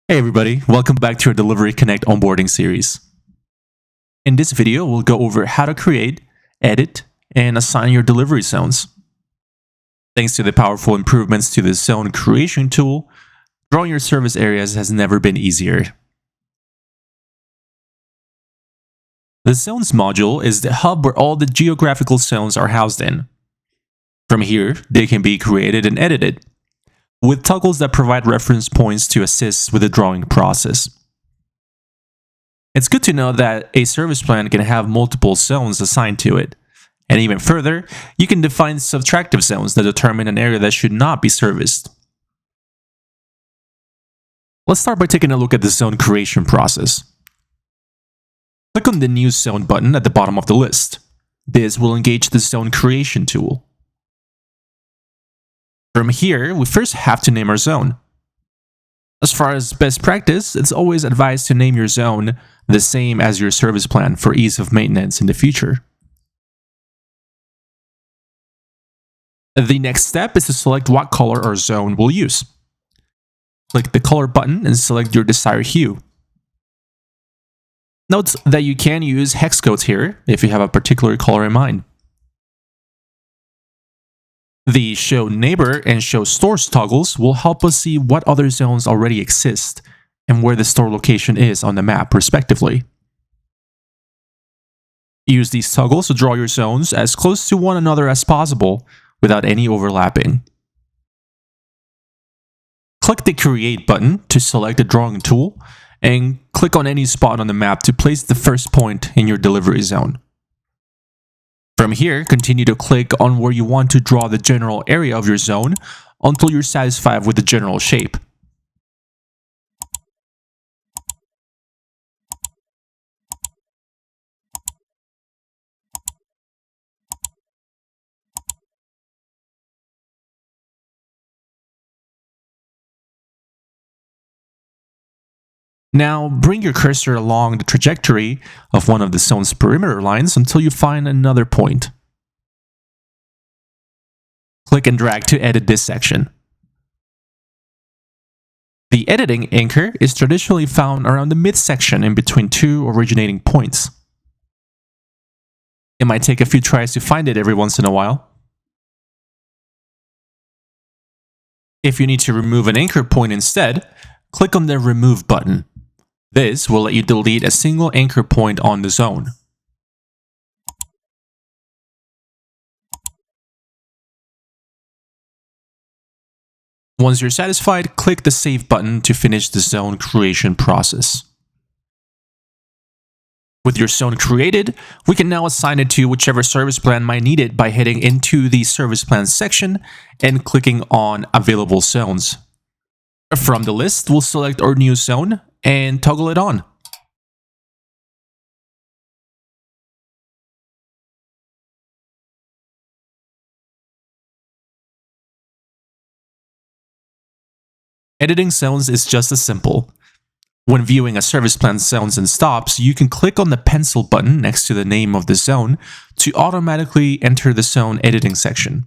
Hey everybody, welcome back to our Delivery Connect onboarding series. In this video, we'll go over how to create, edit, and assign your delivery zones. Thanks to the powerful improvements to the zone creation tool, drawing your service areas has never been easier. The Zones module is the hub where all the geographical zones are housed in. From here, they can be created and edited, with toggles that provide reference points to assist with the drawing process. It's good to know that a service plan can have multiple zones assigned to it. And even further, you can define subtractive zones that determine an area that should not be serviced. Let's start by taking a look at the zone creation process. Click on the New Zone button at the bottom of the list. This will engage the Zone Creation tool. From here, we first have to name our zone. As far as best practice, it's always advised to name your zone the same as your service plan for ease of maintenance in the future. The next step is to select what color or zone we'll use. Click the color button and select your desired hue. Note that you can use hex codes here if you have a particular color in mind. The Show Neighbor and Show Stores toggles will help us see what other zones already exist and where the store location is on the map, respectively. Use these toggles to draw your zones as close to one another as possible without any overlapping. Click the Create button to select the drawing tool and click on any spot on the map to place the first point in your delivery zone. From here, continue to click on where you want to draw the general area of your zone until you're satisfied with the general shape. Now, bring your cursor along the trajectory of one of the zone's perimeter lines until you find another point. Click and drag to edit this section. The editing anchor is traditionally found around the midsection in between two originating points. It might take a few tries to find it every once in a while. If you need to remove an anchor point instead, click on the Remove button. This will let you delete a single anchor point on the zone. Once you're satisfied, click the Save button to finish the zone creation process. With your zone created, we can now assign it to whichever service plan might need it by heading into the Service Plans section and clicking on Available Zones. From the list, we'll select our new zone and toggle it on. Editing zones is just as simple. When viewing a service plan's zones and stops, you can click on the pencil button next to the name of the zone to automatically enter the zone editing section.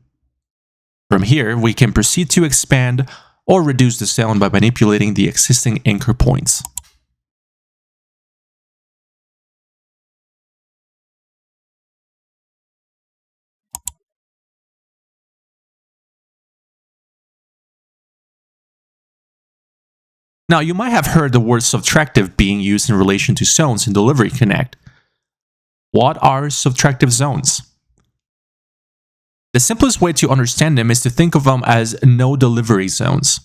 From here, we can proceed to expand or reduce the zone by manipulating the existing anchor points. Now, you might have heard the word subtractive being used in relation to zones in Delivery Connect. What are subtractive zones? The simplest way to understand them is to think of them as no delivery zones.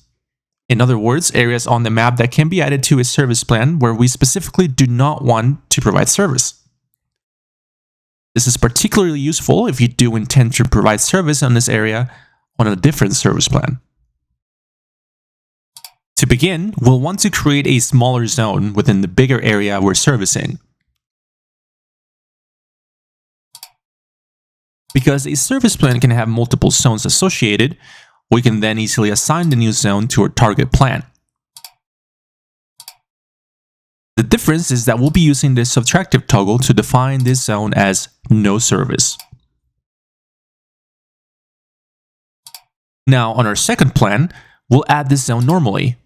In other words, areas on the map that can be added to a service plan where we specifically do not want to provide service. This is particularly useful if you do intend to provide service on this area on a different service plan. To begin, we'll want to create a smaller zone within the bigger area we're servicing. Because a service plan can have multiple zones associated, we can then easily assign the new zone to our target plan. The difference is that we'll be using the subtractive toggle to define this zone as no service. Now, on our second plan, we'll add this zone normally.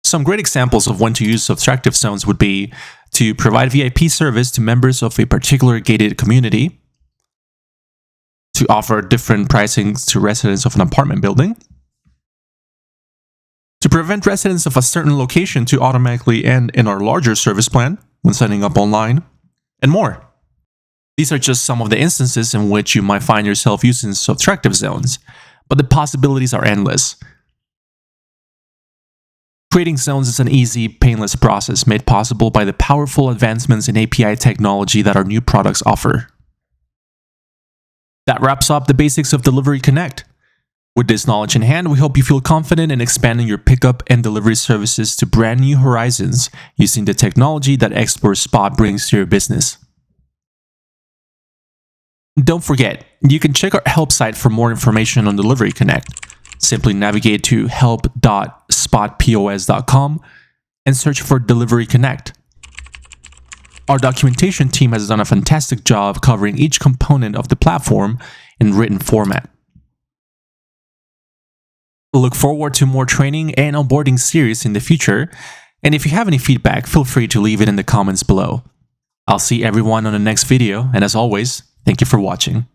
Some great examples of when to use subtractive zones would be to provide VIP service to members of a particular gated community, to offer different pricings to residents of an apartment building, to prevent residents of a certain location to automatically end in our larger service plan when signing up online, and more. These are just some of the instances in which you might find yourself using subtractive zones, but the possibilities are endless. Creating zones is an easy, painless process made possible by the powerful advancements in API technology that our new products offer. That wraps up the basics of Delivery Connect. With this knowledge in hand, we hope you feel confident in expanding your pickup and delivery services to brand new horizons using the technology that Export Spot brings to your business. Don't forget, you can check our help site for more information on Delivery Connect. Simply navigate to help.spotpos.com and search for Delivery Connect. Our documentation team has done a fantastic job covering each component of the platform in written format. Look forward to more training and onboarding series in the future, and if you have any feedback, feel free to leave it in the comments below. I'll see everyone on the next video, and as always, thank you for watching.